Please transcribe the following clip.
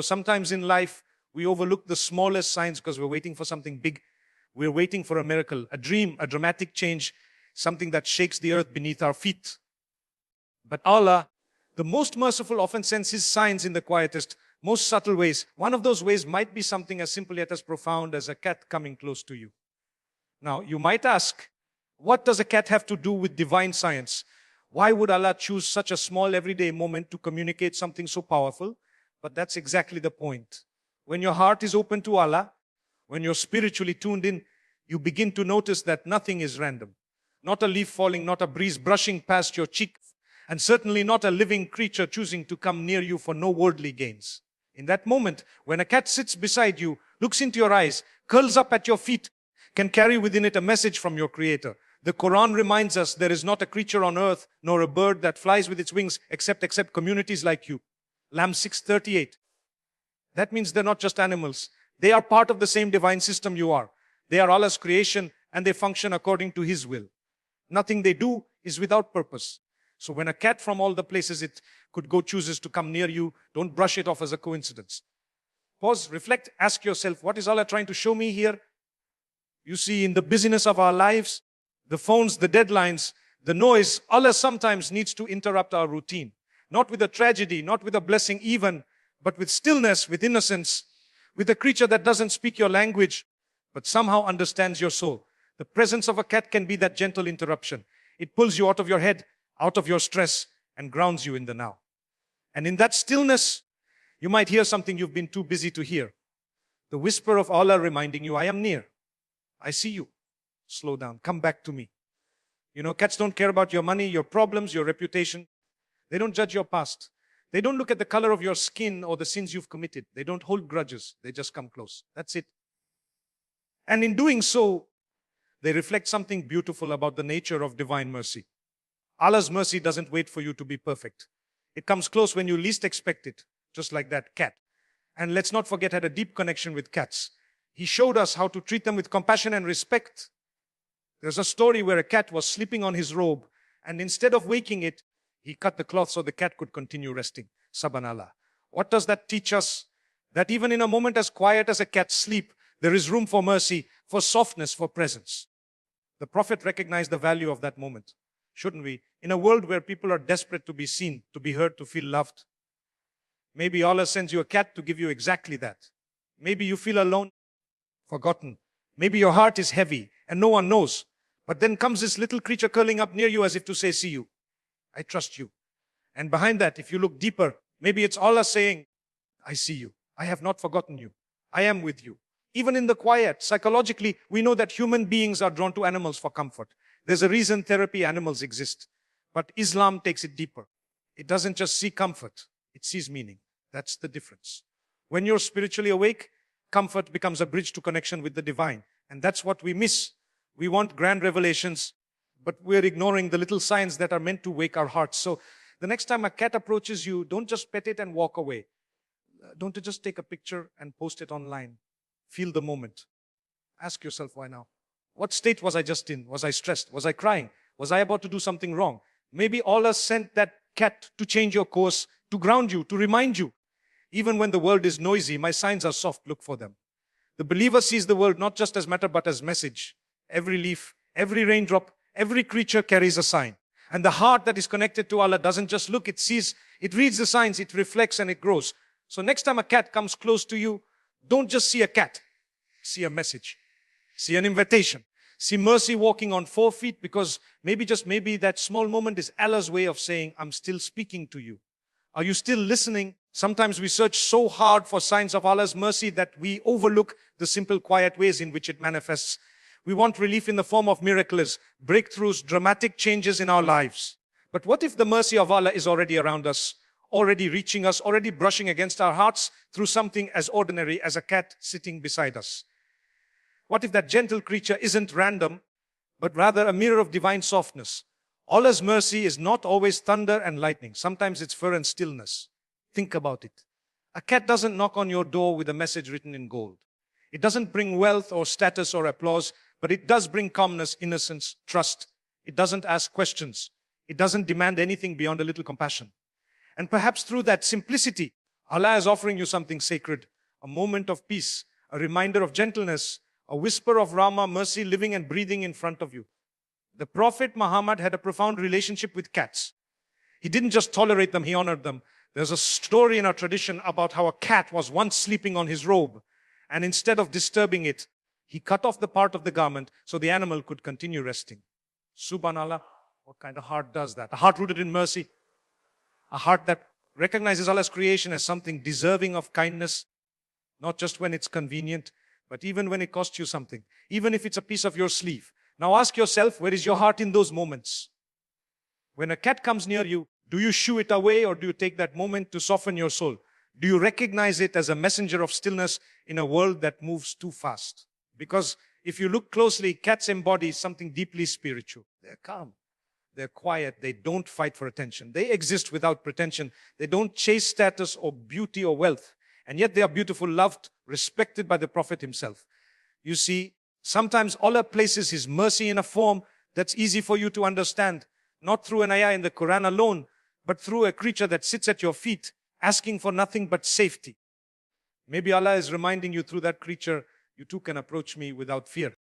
Sometimes in life, we overlook the smallest signs because we're waiting for something big. We're waiting for a miracle, a dream, a dramatic change, something that shakes the earth beneath our feet. But Allah, the most merciful, often sends His signs in the quietest, most subtle ways. One of those ways might be something as simple yet as profound as a cat coming close to you. Now, you might ask, what does a cat have to do with divine science? Why would Allah choose such a small everyday moment to communicate something so powerful? But that's exactly the point. When your heart is open to Allah, when you're spiritually tuned in, you begin to notice that nothing is random. Not a leaf falling, not a breeze brushing past your cheek, and certainly not a living creature choosing to come near you for no worldly gains. In that moment, when a cat sits beside you, looks into your eyes, curls up at your feet, can carry within it a message from your Creator. The Quran reminds us there is not a creature on earth, nor a bird that flies with its wings, except communities like you. Lamb 6:38. That means they're not just animals. They are part of the same divine system you are. They are Allah's creation, and they function according to His will. Nothing they do is without purpose. So when a cat from all the places it could go chooses to come near you, don't brush it off as a coincidence. Pause, reflect, ask yourself, what is Allah trying to show me here? You see, in the busyness of our lives, the phones, the deadlines, the noise, Allah sometimes needs to interrupt our routine. Not with a tragedy, not with a blessing even, but with stillness, with innocence, with a creature that doesn't speak your language, but somehow understands your soul. The presence of a cat can be that gentle interruption. It pulls you out of your head, out of your stress, and grounds you in the now. And in that stillness, you might hear something you've been too busy to hear. The whisper of Allah reminding you, I am near. I see you. Slow down. Come back to me. Cats don't care about your money, your problems, your reputation. They don't judge your past. They don't look at the color of your skin or the sins you've committed. They don't hold grudges. They just come close. That's it. And in doing so, they reflect something beautiful about the nature of divine mercy. Allah's mercy doesn't wait for you to be perfect. It comes close when you least expect it, just like that cat. And let's not forget, had a deep connection with cats. He showed us how to treat them with compassion and respect. There's a story where a cat was sleeping on his robe, and instead of waking it, he cut the cloth so the cat could continue resting. Subhanallah. What does that teach us? That even in a moment as quiet as a cat's sleep, there is room for mercy, for softness, for presence. The Prophet recognized the value of that moment. Shouldn't we? In a world where people are desperate to be seen, to be heard, to feel loved. Maybe Allah sends you a cat to give you exactly that. Maybe you feel alone, forgotten. Maybe your heart is heavy and no one knows. But then comes this little creature curling up near you as if to say, see you. I trust you. And behind that, if you look deeper, maybe it's Allah saying, I see you. I have not forgotten you. I am with you. Even in the quiet, psychologically, we know that human beings are drawn to animals for comfort. There's a reason therapy animals exist. But Islam takes it deeper. It doesn't just see comfort. It sees meaning. That's the difference. When you're spiritually awake, comfort becomes a bridge to connection with the divine. And that's what we miss. We want grand revelations, but we're ignoring the little signs that are meant to wake our hearts. So the next time a cat approaches you, don't just pet it and walk away. Don't just take a picture and post it online. Feel the moment. Ask yourself, why now? What state was I just in? Was I stressed? Was I crying? Was I about to do something wrong? Maybe Allah sent that cat to change your course, to ground you, to remind you. Even when the world is noisy, my signs are soft, look for them. The believer sees the world not just as matter, but as message. Every leaf, every raindrop, every creature carries a sign. And the heart that is connected to Allah doesn't just look, it sees, it reads the signs, it reflects and it grows. So next time a cat comes close to you, don't just see a cat. See a message. See an invitation. See mercy walking on 4 feet, because maybe, just maybe, that small moment is Allah's way of saying, I'm still speaking to you. Are you still listening? Sometimes we search so hard for signs of Allah's mercy that we overlook the simple, quiet ways in which it manifests. We want relief in the form of miracles, breakthroughs, dramatic changes in our lives. But what if the mercy of Allah is already around us, already reaching us, already brushing against our hearts through something as ordinary as a cat sitting beside us? What if that gentle creature isn't random, but rather a mirror of divine softness? Allah's mercy is not always thunder and lightning. Sometimes it's fur and stillness. Think about it. A cat doesn't knock on your door with a message written in gold. It doesn't bring wealth or status or applause, but it does bring calmness, innocence, trust. It doesn't ask questions. It doesn't demand anything beyond a little compassion. And perhaps through that simplicity, Allah is offering you something sacred, a moment of peace, a reminder of gentleness, a whisper of Rama, mercy, living and breathing in front of you. The Prophet Muhammad had a profound relationship with cats. He didn't just tolerate them, he honored them. There's a story in our tradition about how a cat was once sleeping on his robe, and instead of disturbing it, he cut off the part of the garment so the animal could continue resting. Subhanallah, what kind of heart does that? A heart rooted in mercy, a heart that recognizes Allah's creation as something deserving of kindness, not just when it's convenient, but even when it costs you something, even if it's a piece of your sleeve. Now ask yourself, where is your heart in those moments? When a cat comes near you, do you shoo it away or do you take that moment to soften your soul? Do you recognize it as a messenger of stillness in a world that moves too fast? Because if you look closely, cats embody something deeply spiritual. They're calm. They're quiet. They don't fight for attention. They exist without pretension. They don't chase status or beauty or wealth. And yet they are beautiful, loved, respected by the Prophet himself. You see, sometimes Allah places His mercy in a form that's easy for you to understand. Not through an ayah in the Quran alone, but through a creature that sits at your feet, asking for nothing but safety. Maybe Allah is reminding you through that creature, you too can approach me without fear.